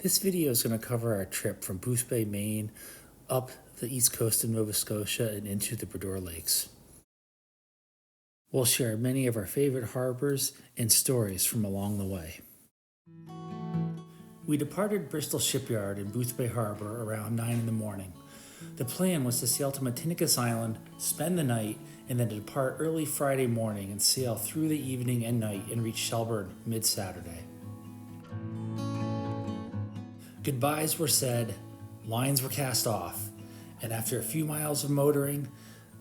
This video is going to cover our trip from Boothbay, Maine, up the east coast of Nova Scotia and into the Bredor Lakes. We'll share many of our favorite harbors and stories from along the way. We departed Bristol Shipyard in Boothbay Harbor around 9 in the morning. The plan was to sail to Matinicus Island, spend the night, and then to depart early Friday morning and sail through the evening and night and reach Shelburne mid-Saturday. Goodbyes were said, lines were cast off, and after a few miles of motoring,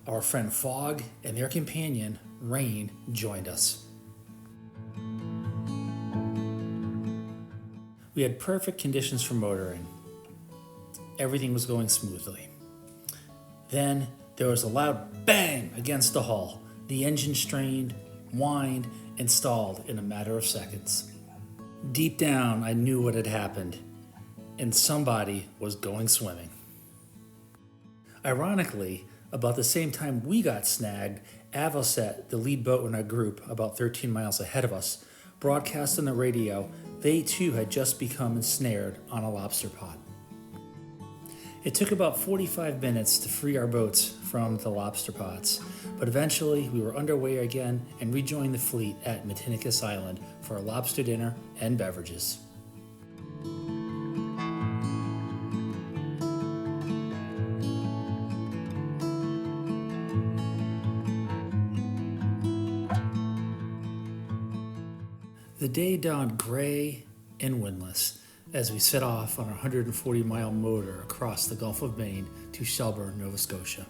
our friend Fog and their companion, Rain, joined us. We had perfect conditions for motoring. Everything was going smoothly. Then there was a loud bang against the hull. The engine strained, whined, and stalled in a matter of seconds. Deep down, I knew what had happened, and somebody was going swimming. Ironically, about the same time we got snagged, Avocet, the lead boat in our group, about 13 miles ahead of us, broadcast on the radio they too had just become ensnared on a lobster pot. It took about 45 minutes to free our boats from the lobster pots, but eventually we were underway again and rejoined the fleet at Matinicus Island for a lobster dinner and beverages. The day dawned gray and windless as we set off on our 140-mile motor across the Gulf of Maine to Shelburne, Nova Scotia.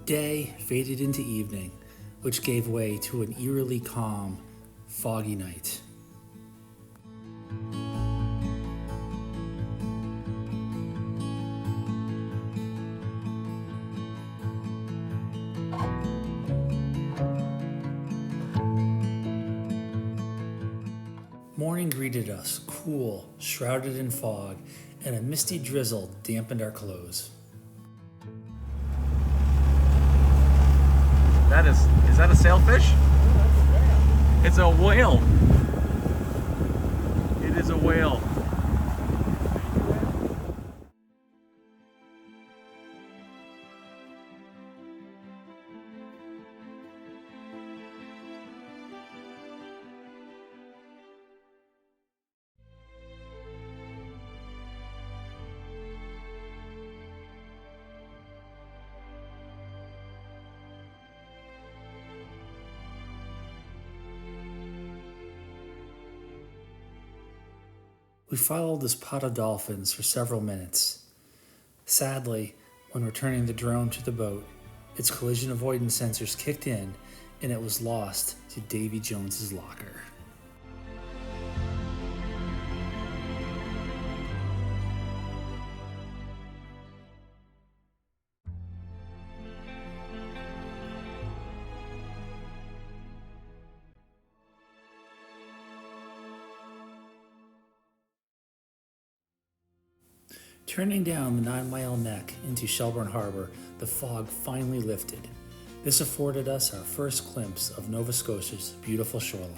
Day faded into evening, which gave way to an eerily calm, foggy night. Morning greeted us, cool, shrouded in fog, and a misty drizzle dampened our clothes. Is that a sailfish? It's a whale. It is a whale. We followed this pod of dolphins for several minutes. Sadly, when returning the drone to the boat, its collision avoidance sensors kicked in and it was lost to Davy Jones's locker. Turning down the 9-mile neck into Shelburne Harbor, the fog finally lifted. This afforded us our first glimpse of Nova Scotia's beautiful shoreline.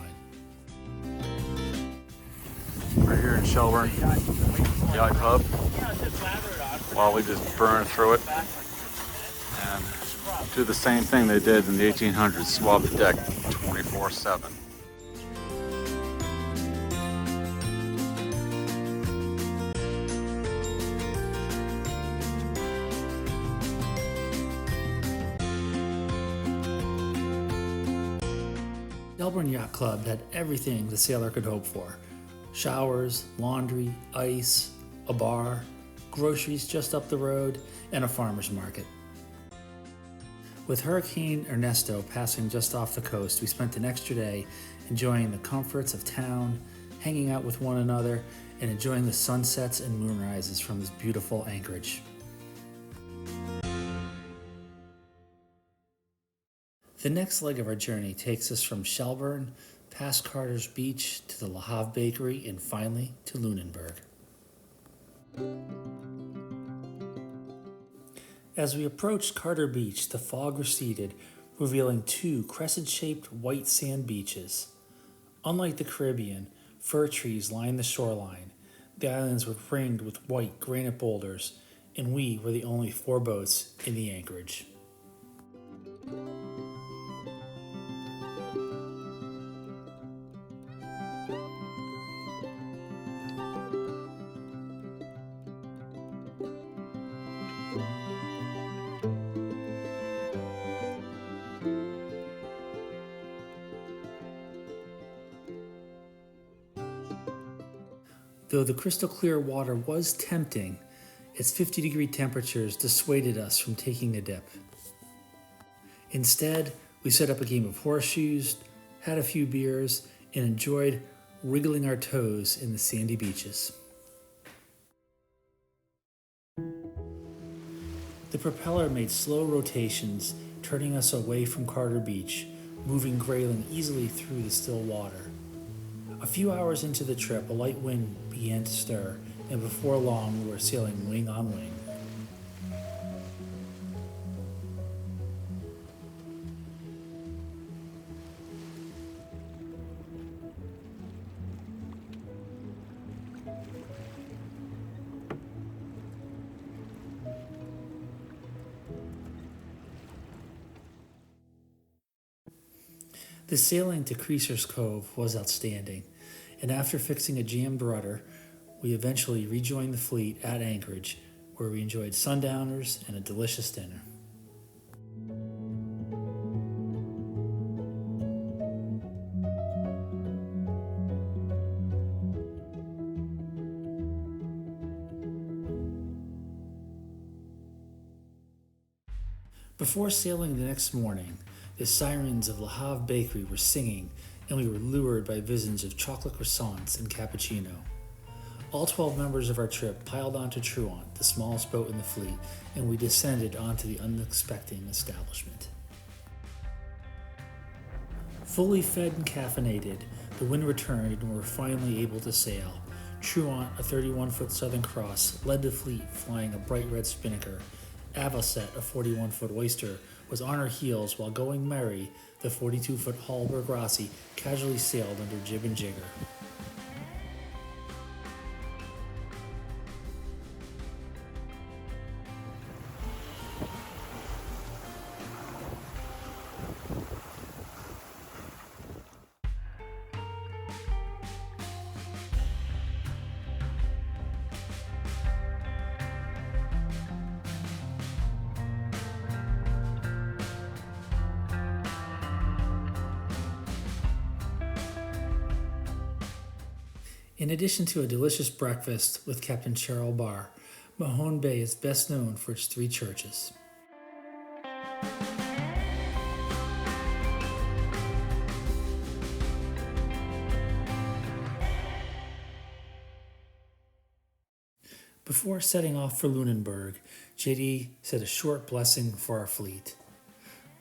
We're here in Shelburne, Yacht Pub, while we just burn through it and do the same thing they did in the 1800s, swab the deck 24/7. Shelburne Yacht Club had everything the sailor could hope for. Showers, laundry, ice, a bar, groceries just up the road, and a farmer's market. With Hurricane Ernesto passing just off the coast, we spent an extra day enjoying the comforts of town, hanging out with one another, and enjoying the sunsets and moonrises from this beautiful anchorage. The next leg of our journey takes us from Shelburne, past Carter's Beach, to the Le Havre Bakery, and finally to Lunenburg. As we approached Carter Beach, the fog receded, revealing two crescent-shaped white sand beaches. Unlike the Caribbean, fir trees lined the shoreline. The islands were ringed with white granite boulders, and we were the only 4 boats in the anchorage. Though the crystal clear water was tempting, its 50-degree temperatures dissuaded us from taking a dip. Instead, we set up a game of horseshoes, had a few beers, and enjoyed wriggling our toes in the sandy beaches. The propeller made slow rotations, turning us away from Carter Beach, moving Grayling easily through the still water. A few hours into the trip, a light wind began to stir, and before long we were sailing wing on wing. The sailing to Creaser's Cove was outstanding, and after fixing a jammed rudder, we eventually rejoined the fleet at Anchorage, where we enjoyed sundowners and a delicious dinner. Before sailing the next morning, the sirens of Le Havre Bakery were singing, and we were lured by visions of chocolate croissants and cappuccino. All 12 members of our trip piled onto Truant, the smallest boat in the fleet, and we descended onto the unexpected establishment. Fully fed and caffeinated, the wind returned and we were finally able to sail. Truant, a 31-foot Southern Cross, led the fleet, flying a bright red spinnaker. Avocet, a 41-foot oyster, was on her heels, while Going Merry, the 42-foot Hallberg Rossi, casually sailed under jib and jigger. In addition to a delicious breakfast with Captain Cheryl Barr, Mahone Bay is best known for its 3 churches. Before setting off for Lunenburg, JD said a short blessing for our fleet.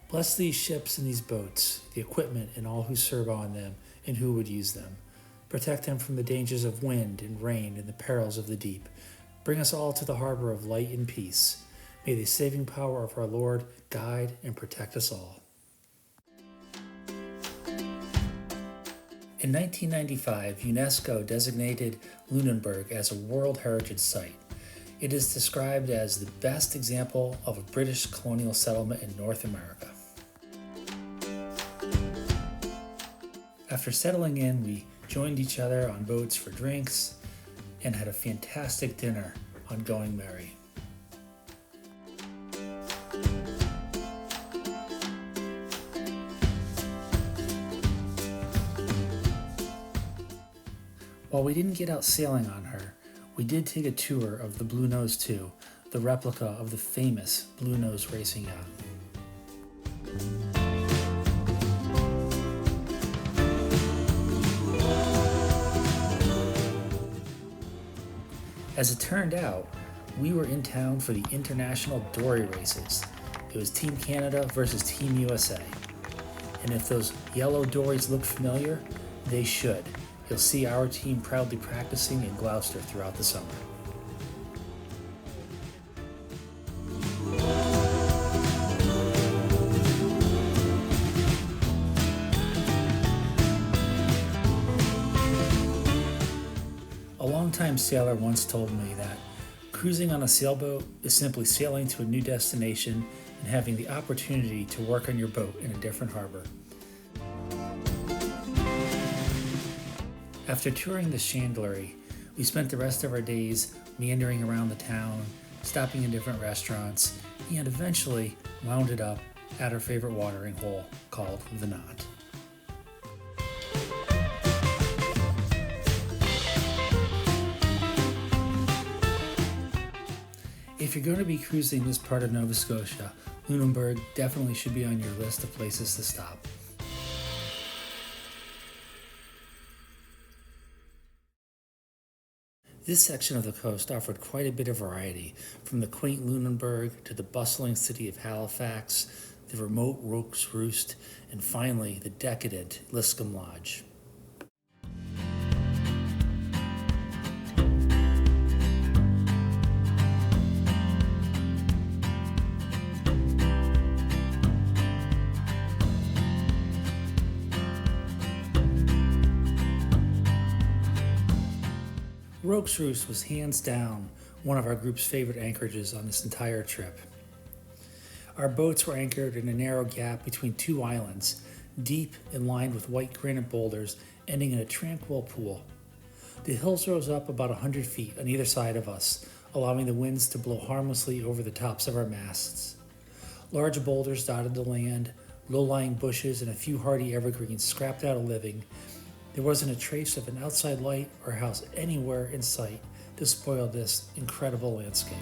Bless these ships and these boats, the equipment and all who serve on them and who would use them. Protect them from the dangers of wind and rain and the perils of the deep. Bring us all to the harbor of light and peace. May the saving power of our Lord guide and protect us all. In 1995, UNESCO designated Lunenburg as a World Heritage Site. It is described as the best example of a British colonial settlement in North America. After settling in, we joined each other on boats for drinks and had a fantastic dinner on Going Merry. While we didn't get out sailing on her, we did take a tour of the Blue Nose 2, the replica of the famous Blue Nose racing yacht. As it turned out, we were in town for the International Dory Races. It was Team Canada versus Team USA. And if those yellow dories look familiar, they should. You'll see our team proudly practicing in Gloucester throughout the summer. longtime sailor once told me that cruising on a sailboat is simply sailing to a new destination and having the opportunity to work on your boat in a different harbor. After touring the chandlery, we spent the rest of our days meandering around the town, stopping in different restaurants, and eventually wound it up at our favorite watering hole called the Knot. If you're going to be cruising this part of Nova Scotia, Lunenburg definitely should be on your list of places to stop. This section of the coast offered quite a bit of variety, from the quaint Lunenburg to the bustling city of Halifax, the remote Roke's Roost, and finally the decadent Liscombe Lodge. Roke's Roost was hands down one of our group's favorite anchorages on this entire trip. Our boats were anchored in a narrow gap between two islands, deep and lined with white granite boulders, ending in a tranquil pool. The hills rose up about 100 feet on either side of us, allowing the winds to blow harmlessly over the tops of our masts. Large boulders dotted the land, low-lying bushes and a few hardy evergreens scrapped out a living. There wasn't a trace of an outside light or house anywhere in sight to spoil this incredible landscape.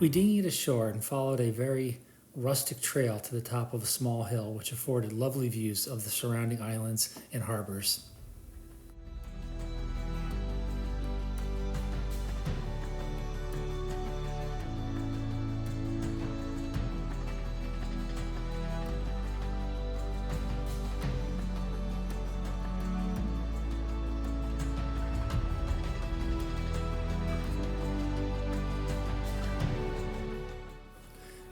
We dinghied ashore and followed a very rustic trail to the top of a small hill which afforded lovely views of the surrounding islands and harbors.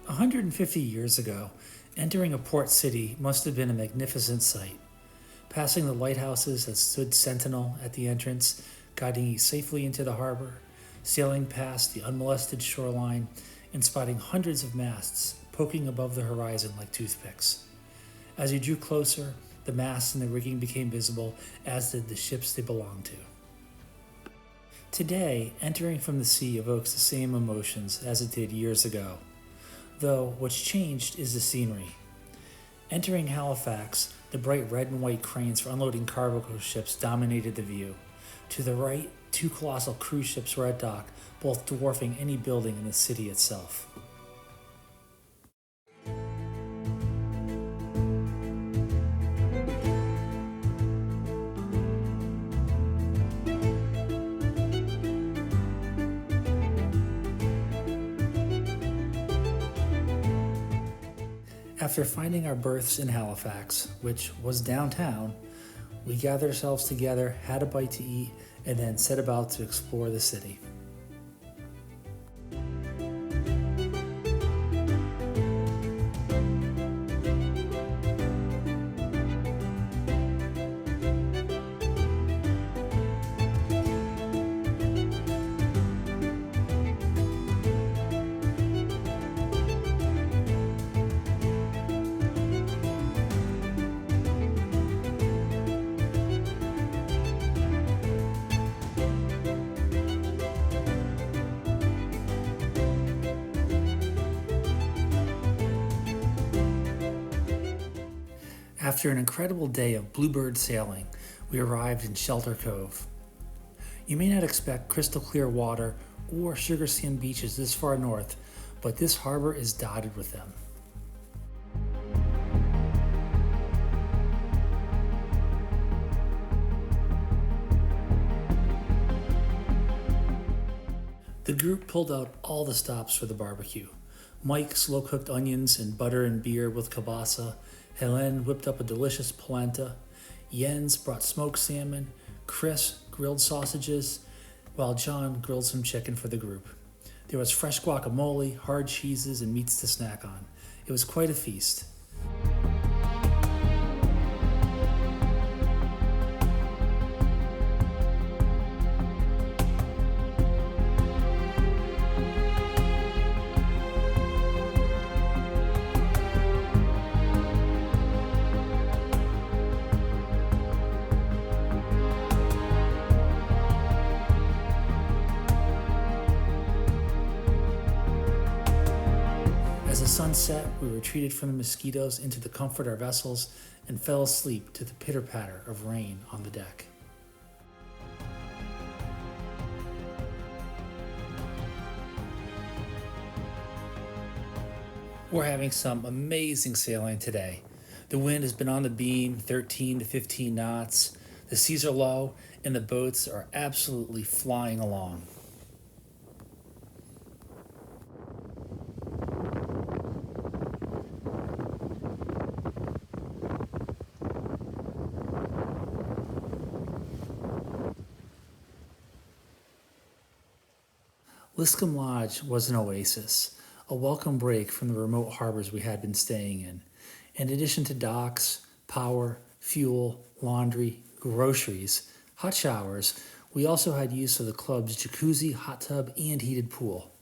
A 150 years ago, entering a port city must have been a magnificent sight. Passing the lighthouses that stood sentinel at the entrance, guiding you safely into the harbor, sailing past the unmolested shoreline, and spotting hundreds of masts poking above the horizon like toothpicks. As you drew closer, the masts and the rigging became visible, as did the ships they belonged to. Today, entering from the sea evokes the same emotions as it did years ago. Though what's changed is the scenery. Entering Halifax, the bright red and white cranes for unloading cargo ships dominated the view. To the right, two colossal cruise ships were at dock, both dwarfing any building in the city itself. After finding our berths in Halifax, which was downtown, we gathered ourselves together, had a bite to eat, and then set about to explore the city. After an incredible day of bluebird sailing, we arrived in Shelter Cove. You may not expect crystal clear water or sugar sand beaches this far north, but this harbor is dotted with them. The group pulled out all the stops for the barbecue. Mike slow-cooked onions and butter and beer with kielbasa. Helen whipped up a delicious polenta. Jens brought smoked salmon. Chris grilled sausages, while John grilled some chicken for the group. There was fresh guacamole, hard cheeses, and meats to snack on. It was quite a feast. As the sun set, we retreated from the mosquitoes into the comfort of our vessels and fell asleep to the pitter-patter of rain on the deck. We're having some amazing sailing today. The wind has been on the beam, 13 to 15 knots. The seas are low, and the boats are absolutely flying along. Liscombe Lodge was an oasis, a welcome break from the remote harbors we had been staying in. In addition to docks, power, fuel, laundry, groceries, hot showers, we also had use of the club's jacuzzi, hot tub, and heated pool.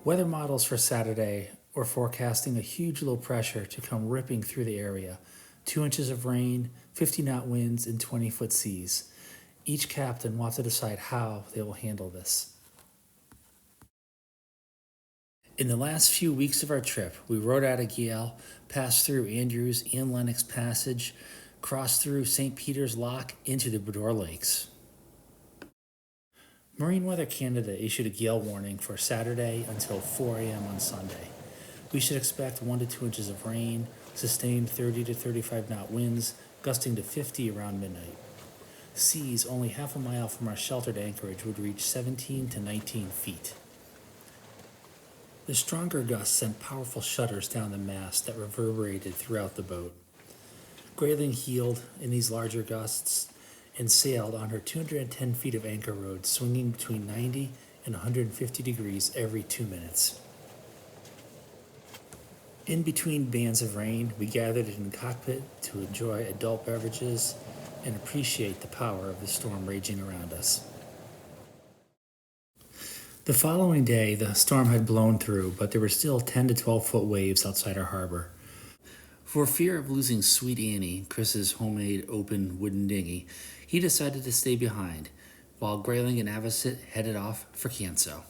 Weather models for Saturday were forecasting a huge low pressure to come ripping through the area. 2 inches of rain, 50-knot winds, and 20-foot seas. Each captain will have to decide how they will handle this. In the last few weeks of our trip, we rode out of Yale, passed through Andrews and Lennox Passage, crossed through St. Peter's Lock into the Bredor Lakes. Marine Weather Canada issued a gale warning for Saturday until 4 a.m. on Sunday. We should expect 1 to 2 inches of rain, sustained 30 to 35 knot winds, gusting to 50 around midnight. Seas only half a mile from our sheltered anchorage would reach 17 to 19 feet. The stronger gusts sent powerful shudders down the mast that reverberated throughout the boat. Grayling heeled in these larger gusts and sailed on her 210 feet of anchor road, swinging between 90 and 150 degrees every 2 minutes. In between bands of rain, we gathered in the cockpit to enjoy adult beverages and appreciate the power of the storm raging around us. The following day, the storm had blown through, but there were still 10 to 12 foot waves outside our harbor. For fear of losing Sweet Annie, Chris's homemade open wooden dinghy, he decided to stay behind, while Grayling and Avocet headed off for Canso.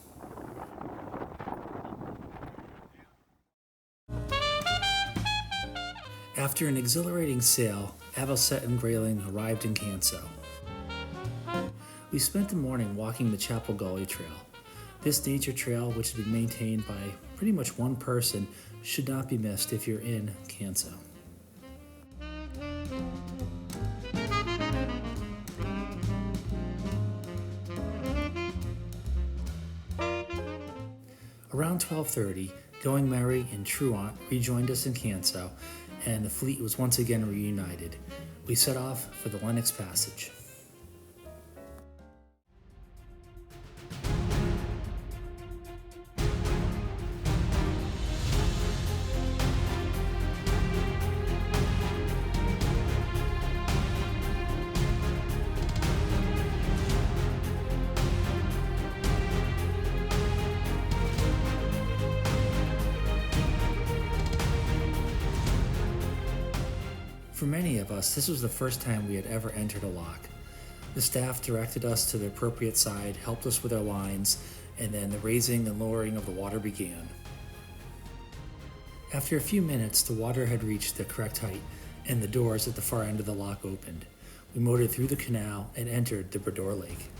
After an exhilarating sail, Avocet and Grayling arrived in Canso. We spent the morning walking the Chapel Gully Trail. This nature trail, which has been maintained by pretty much one person, should not be missed if you're in Canso. Around 12:30, Going Merry and Truant rejoined us in Canso, and the fleet was once again reunited. We set off for the Lennox Passage. For many of us, this was the first time we had ever entered a lock. The staff directed us to the appropriate side, helped us with our lines, and then the raising and lowering of the water began. After a few minutes, the water had reached the correct height, and the doors at the far end of the lock opened. We motored through the canal and entered the Bredor Lake.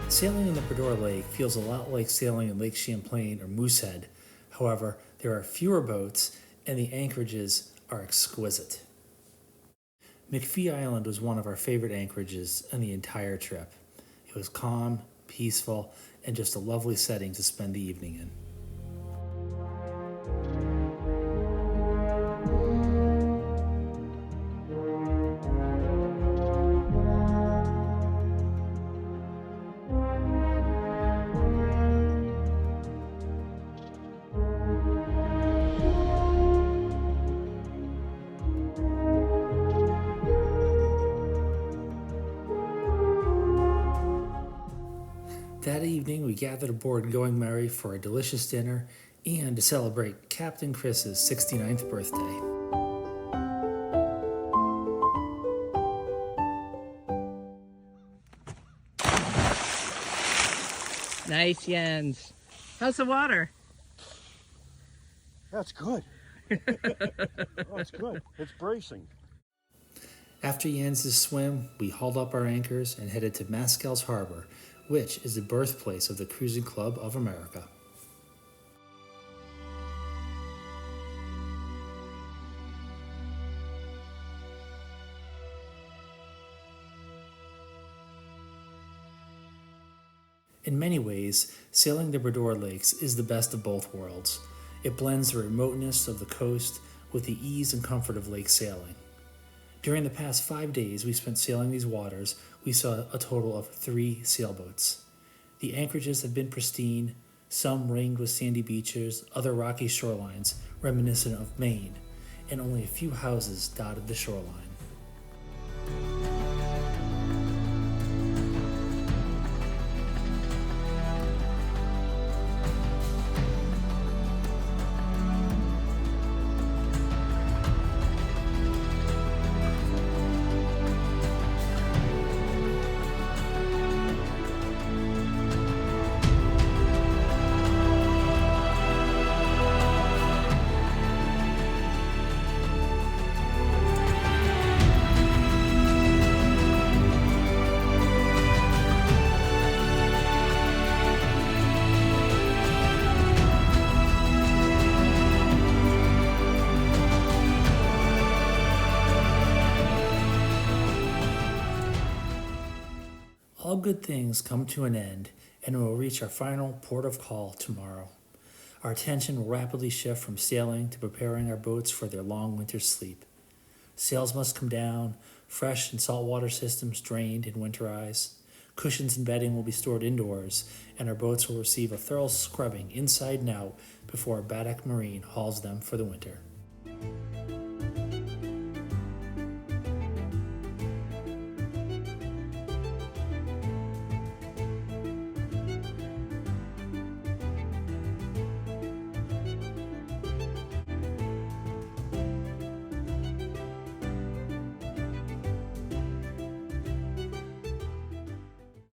Sailing in the Bredor Lake feels a lot like sailing in Lake Champlain or Moosehead. However, there are fewer boats and the anchorages are exquisite. McPhee Island was one of our favorite anchorages on the entire trip. It was calm, peaceful, and just a lovely setting to spend the evening in. That evening, we gathered aboard Going Merry for a delicious dinner and to celebrate Captain Chris's 69th birthday. Nice, Jens. How's the water? That's good. Oh, it's good. It's bracing. After Jens' swim, we hauled up our anchors and headed to Maskell's Harbor, which is the birthplace of the Cruising Club of America. In many ways, sailing the Bredor Lakes is the best of both worlds. It blends the remoteness of the coast with the ease and comfort of lake sailing. During the past 5 days we spent sailing these waters, we saw a total of 3 sailboats. The anchorages have been pristine, some ringed with sandy beaches, other rocky shorelines reminiscent of Maine, and only a few houses dotted the shoreline. All good things come to an end, and we will reach our final port of call tomorrow. Our attention will rapidly shift from sailing to preparing our boats for their long winter sleep. Sails must come down, fresh and saltwater systems drained and winterized. Cushions and bedding will be stored indoors, and our boats will receive a thorough scrubbing inside and out before Baddeck Marine hauls them for the winter.